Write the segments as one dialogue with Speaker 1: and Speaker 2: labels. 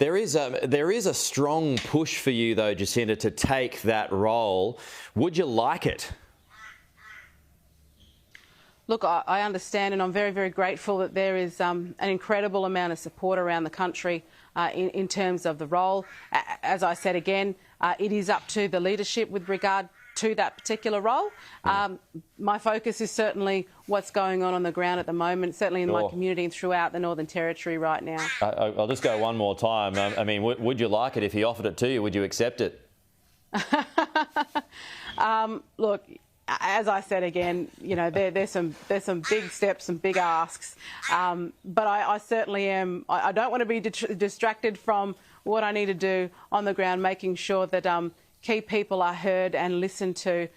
Speaker 1: There is a strong push for you, though, Jacinta, to take that role. Would you like it?
Speaker 2: Look, I understand, and I'm very, very grateful that there is an incredible amount of support around the country in terms of the role. As I said again, it is up to the leadership with regard to that particular role. My focus is certainly what's going on the ground at the moment, certainly in my community and throughout the Northern Territory right now.
Speaker 1: I'll just go one more time. I mean, would you like it if he offered it to you? Would you accept it?
Speaker 2: Look, as I said again, you know, there's some big steps, some big asks, but I certainly am. I don't want to be distracted from what I need to do on the ground, making sure that key people are heard and listened to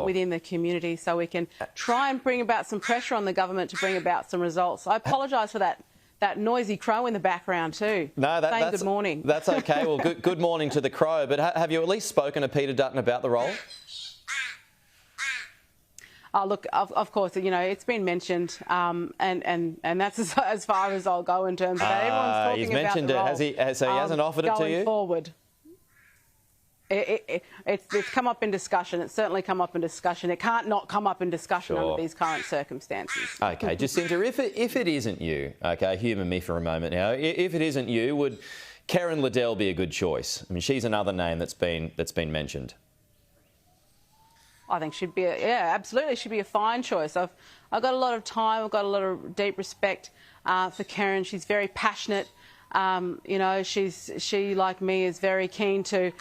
Speaker 2: within the community, so we can try and bring about some pressure on the government to bring about some results. I apologise for that noisy crow in the background too.
Speaker 1: No,
Speaker 2: saying good morning.
Speaker 1: That's okay. Well, good morning to the crow. But have you at least spoken to Peter Dutton about the role?
Speaker 2: Oh, look, of course, you know, it's been mentioned, and that's as far as I'll go in terms of that. Everyone's talking
Speaker 1: he's mentioned
Speaker 2: about the role.
Speaker 1: Has he? So he hasn't offered it to you?
Speaker 2: Going forward. It's come up in discussion. It's certainly come up in discussion. It can't not come up in discussion under these current circumstances.
Speaker 1: OK, Jacinta, if it isn't you, OK, humour me for a moment now. If it isn't you, would Karen Liddell be a good choice? I mean, she's another name that's been mentioned.
Speaker 2: I think she'd be absolutely, she'd be a fine choice. I've got a lot of time. I've got a lot of deep respect for Karen. She's very passionate. You know, she like me is very keen to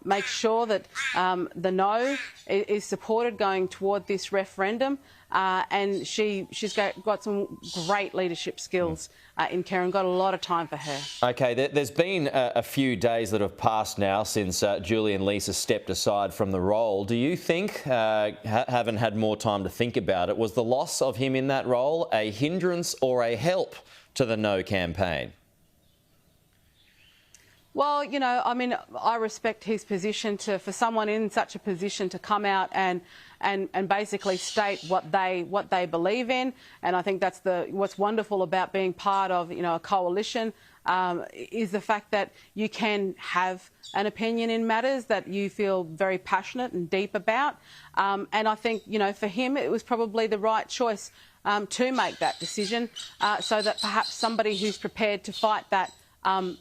Speaker 2: make sure that the no is supported going toward this referendum, and she's got some great leadership skills in Karen. Got a lot of time for her. OK,
Speaker 1: there's been a few days that have passed now since Julian Leeser stepped aside from the role. Do you think, having had more time to think about it, was the loss of him in that role a hindrance or a help to the no campaign?
Speaker 2: Well, you know, I mean, I respect his position for someone in such a position to come out and basically state what they believe in, and I think that's what's wonderful about being part of, you know, a coalition, is the fact that you can have an opinion in matters that you feel very passionate and deep about, and I think, you know, for him it was probably the right choice to make that decision, so that perhaps somebody who's prepared to fight that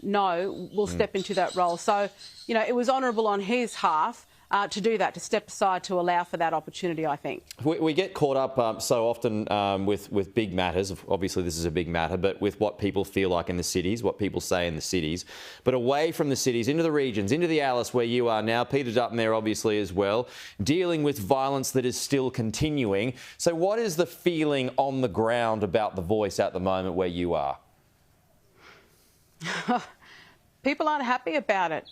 Speaker 2: no will step into that role. So, you know, it was honourable on his half to do that, to step aside to allow for that opportunity, I think.
Speaker 1: We get caught up so often with big matters. Obviously, this is a big matter, but with what people feel like in the cities, what people say in the cities. But away from the cities, into the regions, into the Alice where you are now, Peter Dutton there obviously as well, dealing with violence that is still continuing. So what is the feeling on the ground about the Voice at the moment where you are?
Speaker 2: People aren't happy about it.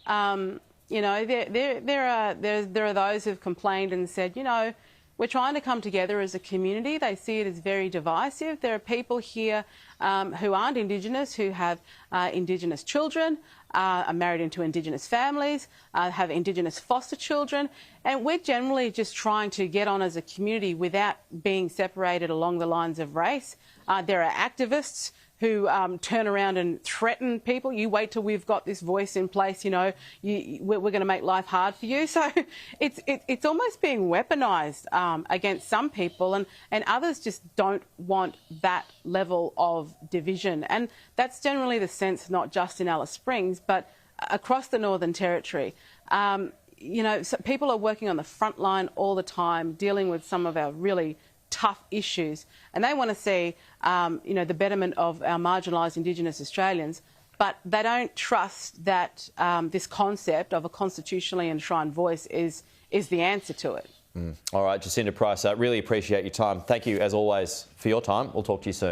Speaker 2: You know, there are those who've complained and said, you know, we're trying to come together as a community. They see it as very divisive. There are people here who aren't Indigenous, who have Indigenous children, are married into Indigenous families, have Indigenous foster children, and we're generally just trying to get on as a community without being separated along the lines of race. There are activists who turn around and threaten people. You wait till we've got this Voice in place, you know, we're going to make life hard for you. So it's almost being weaponised against some people, and others just don't want that level of division. And that's generally the sense, not just in Alice Springs, but across the Northern Territory. You know, so people are working on the front line all the time, dealing with some of our really tough issues, and they want to see, you know, the betterment of our marginalised Indigenous Australians, but they don't trust that this concept of a constitutionally enshrined voice is the answer to it.
Speaker 1: All right, Jacinta Price, I really appreciate your time. Thank you, as always, for your time. We'll talk to you soon.